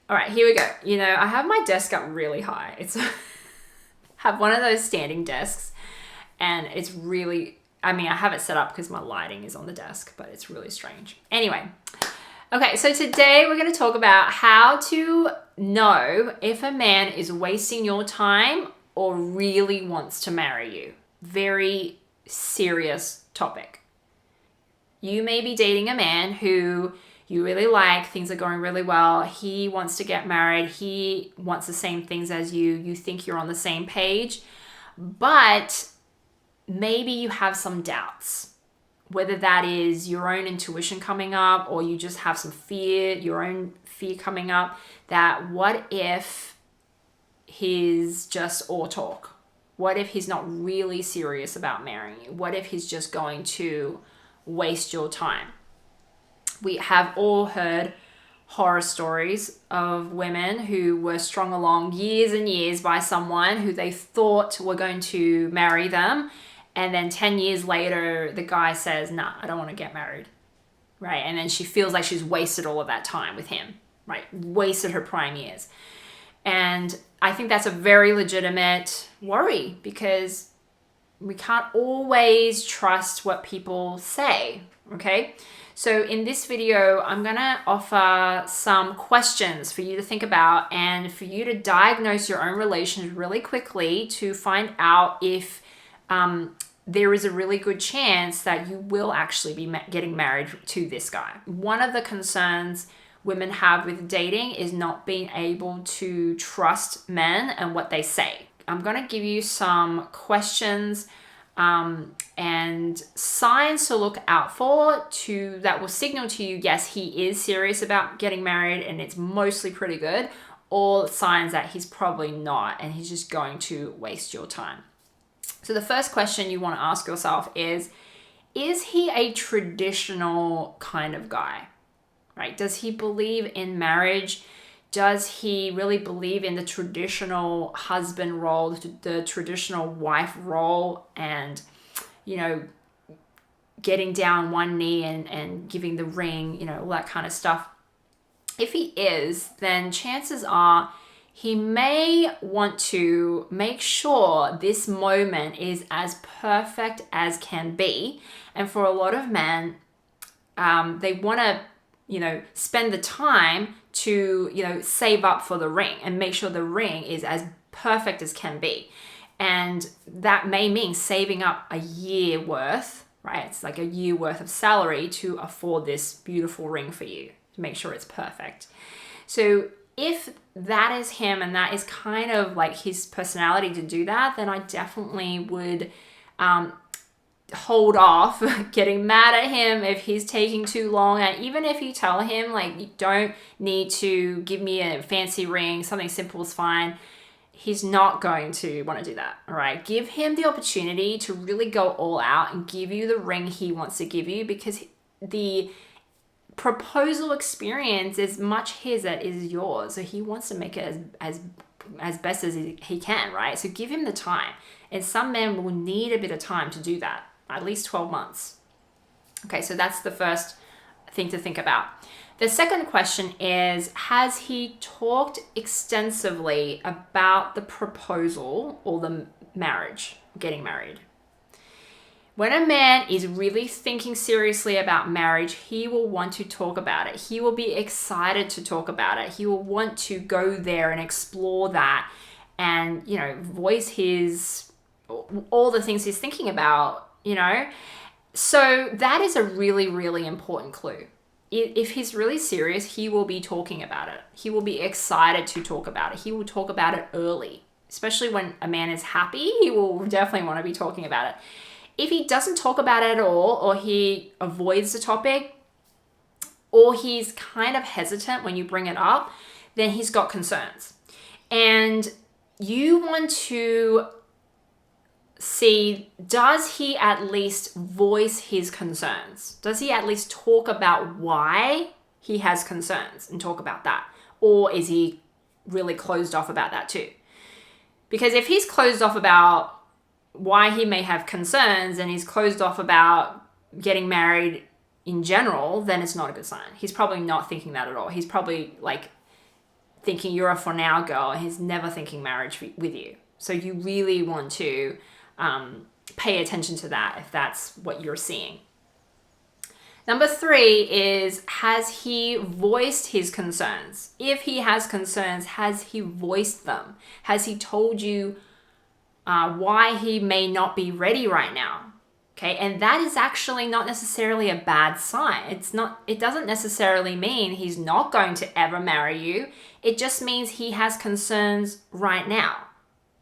All right, here we go. You know, I have my desk up really high. It's have one of those standing desks, and it's really, I mean, I have it set up because my lighting is on the desk, but it's really strange. Anyway, okay, so today we're going to talk about how to know if a man is wasting your time or really wants to marry you. Very serious topic. You may be dating a man who you really like, things are going really well, he wants to get married, he wants the same things as you think you're on the same page, but maybe you have some doubts, whether that is your own intuition coming up or you just have some fear, your own fear coming up, that what if he's just all talk? What if he's not really serious about marrying you? What if he's just going to waste your time? We have all heard horror stories of women who were strung along years and years by someone who they thought were going to marry them. And then 10 years later, the guy says, nah, I don't want to get married, right? And then she feels like she's wasted all of that time with him, right? Wasted her prime years. And I think that's a very legitimate worry because we can't always trust what people say, okay? So in this video, I'm gonna offer some questions for you to think about and for you to diagnose your own relations really quickly to find out if there is a really good chance that you will actually be getting married to this guy. One of the concerns women have with dating is not being able to trust men and what they say. I'm gonna give you some questions and signs to look out for that will signal to you, yes, he is serious about getting married and it's mostly pretty good, or signs that he's probably not and he's just going to waste your time. So the first question you want to ask yourself is he a traditional kind of guy, right? Does he believe in marriage? Does he really believe in the traditional husband role, the traditional wife role, and, you know, getting down one knee and giving the ring, you know, all that kind of stuff? If he is, then chances are he may want to make sure this moment is as perfect as can be. And for a lot of men, they want to, you know, spend the time to, you know, save up for the ring and make sure the ring is as perfect as can be. And that may mean saving up a year worth, right? It's like a year worth of salary to afford this beautiful ring for you, to make sure it's perfect. So if that is him and that is kind of like his personality to do that, then I definitely would hold off getting mad at him if he's taking too long. And even if you tell him, like, you don't need to give me a fancy ring, something simple is fine, he's not going to want to do that. All right, give him the opportunity to really go all out and give you the ring he wants to give you, because the proposal experience is much his as is yours. So he wants to make it as best as he can, right? So give him the time. And some men will need a bit of time to do that, at least 12 months. Okay, so that's the first thing to think about. The second question is, has he talked extensively about the proposal or the marriage, getting married? When a man is really thinking seriously about marriage, he will want to talk about it. He will be excited to talk about it. He will want to go there and explore that and, you know, voice all the things he's thinking about, you know. So that is a really, really important clue. If he's really serious, he will be talking about it. He will be excited to talk about it. He will talk about it early, especially when a man is happy. He will definitely want to be talking about it. If he doesn't talk about it at all, or he avoids the topic, or he's kind of hesitant when you bring it up, then he's got concerns. And you want to see, does he at least voice his concerns? Does he at least talk about why he has concerns and talk about that? Or is he really closed off about that too? Because if he's closed off about why he may have concerns and he's closed off about getting married in general, then it's not a good sign. He's probably not thinking that at all. He's probably like thinking you're a for now girl, and he's never thinking marriage with you. So you really want to pay attention to that if that's what you're seeing. Number 3 is, has he voiced his concerns? If he has concerns, has he voiced them? Has he told you why he may not be ready right now? Okay, and that is actually not necessarily a bad sign. It doesn't necessarily mean he's not going to ever marry you. It just means he has concerns right now,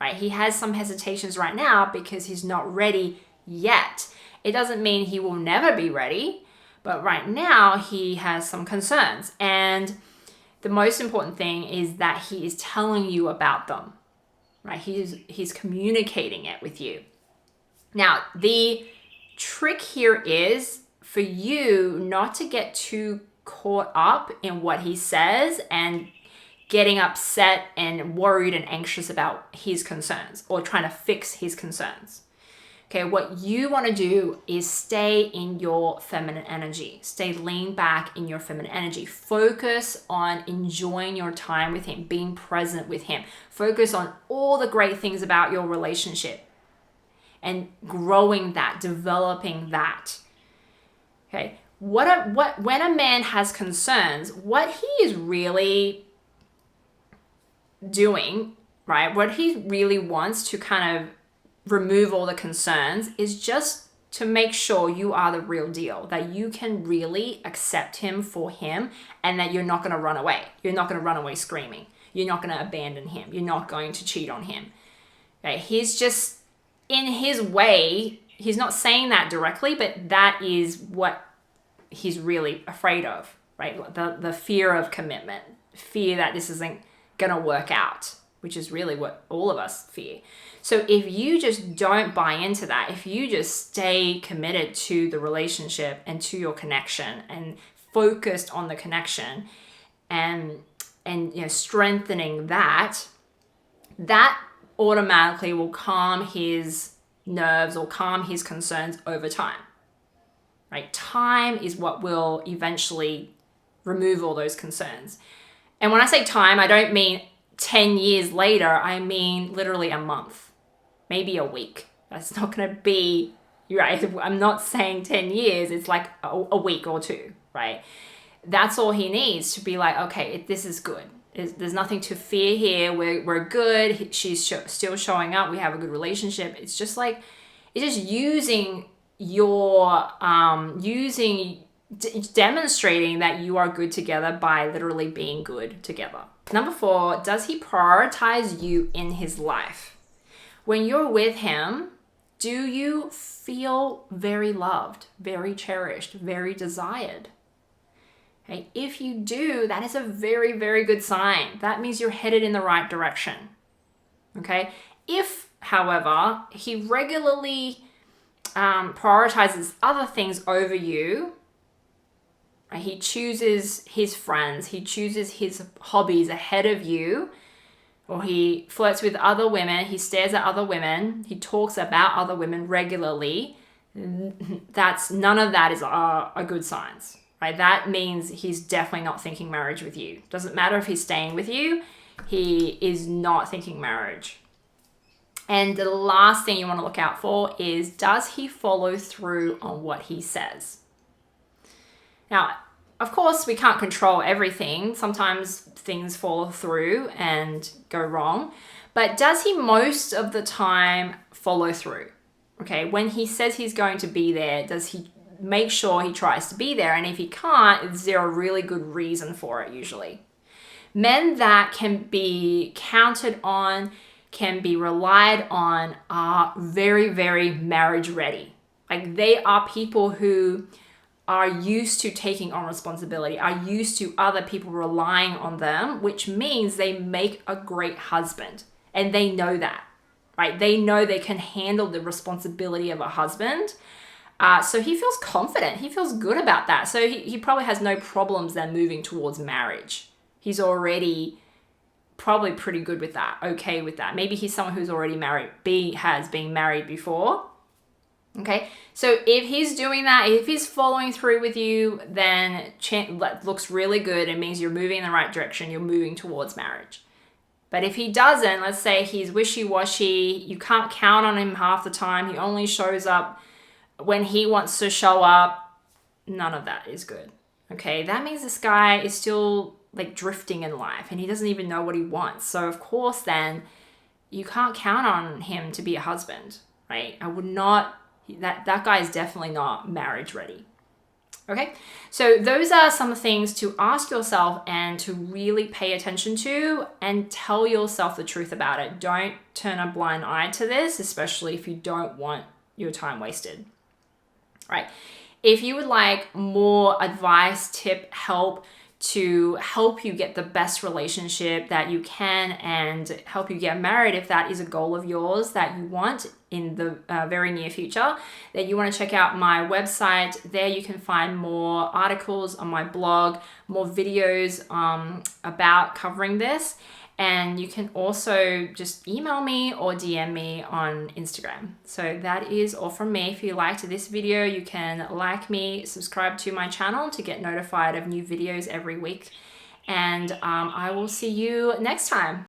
right? He has some hesitations right now because he's not ready yet. It doesn't mean he will never be ready, but right now he has some concerns. And the most important thing is that he is telling you about them, right? He's communicating it with you. Now, the trick here is for you not to get too caught up in what he says and getting upset and worried and anxious about his concerns or trying to fix his concerns. Okay, what you want to do is stay in your feminine energy. Stay lean back in your feminine energy. Focus on enjoying your time with him, being present with him. Focus on all the great things about your relationship and growing that, developing that. Okay, when a man has concerns, what he is really doing, right? What he really wants to kind of remove all the concerns is just to make sure you are the real deal, that you can really accept him for him, and that you're not going to run away. You're not going to run away screaming. You're not going to abandon him. You're not going to cheat on him. Okay? He's just, in his way, he's not saying that directly, but that is what he's really afraid of, right? The fear of commitment, fear that this isn't going to work out, which is really what all of us fear. So if you just don't buy into that, if you just stay committed to the relationship and to your connection and focused on the connection and strengthening that automatically will calm his nerves or calm his concerns over time. Right? Time is what will eventually remove all those concerns. And when I say time, I don't mean 10 years later, I mean literally a month. Maybe a week. That's not going to be, right? I'm not saying 10 years. It's like a week or 2, right? That's all he needs to be like, okay, this is good. There's nothing to fear here. We're good. She's still showing up. We have a good relationship. It's just using demonstrating that you are good together by literally being good together. Number 4, does he prioritize you in his life? When you're with him, do you feel very loved, very cherished, very desired? Okay, if you do, that is a very, very good sign. That means you're headed in the right direction. Okay? If, however, he regularly prioritizes other things over you, right? He chooses his friends, he chooses his hobbies ahead of you, or he flirts with other women, he stares at other women, he talks about other women regularly, none of that is a good signs, right? That means he's definitely not thinking marriage with you. Doesn't matter if he's staying with you, he is not thinking marriage. And the last thing you want to look out for is, does he follow through on what he says? Now, of course, we can't control everything. Sometimes things fall through and go wrong. But does he most of the time follow through? Okay, when he says he's going to be there, does he make sure he tries to be there? And if he can't, is there a really good reason for it usually? Men that can be counted on, can be relied on, are very, very marriage ready. Like, they are people who are used to taking on responsibility, are used to other people relying on them, which means they make a great husband. And they know that, right? They know they can handle the responsibility of a husband. So he feels confident. He feels good about that. So he probably has no problems then moving towards marriage. He's already probably pretty good with that, okay with that. Maybe he's someone who's already married, has been married before. Okay, so if he's doing that, if he's following through with you, then that looks really good. It means you're moving in the right direction. You're moving towards marriage. But if he doesn't, let's say he's wishy-washy, you can't count on him half the time, he only shows up when he wants to show up, none of that is good. Okay, that means this guy is still like drifting in life and he doesn't even know what he wants. So of course then you can't count on him to be a husband, right? I would not, that guy is definitely not marriage ready. Okay, so those are some things to ask yourself and to really pay attention to and tell yourself the truth about it. Don't turn a blind eye to this, especially if you don't want your time wasted. Right. If you would like more advice, tip, help to help you get the best relationship that you can and help you get married, if that is a goal of yours that you want in the very near future, then you want to check out my website. There you can find more articles on my blog, more videos about covering this. And you can also just email me or DM me on Instagram. So that is all from me. If you liked this video, you can like me, subscribe to my channel to get notified of new videos every week. And I will see you next time.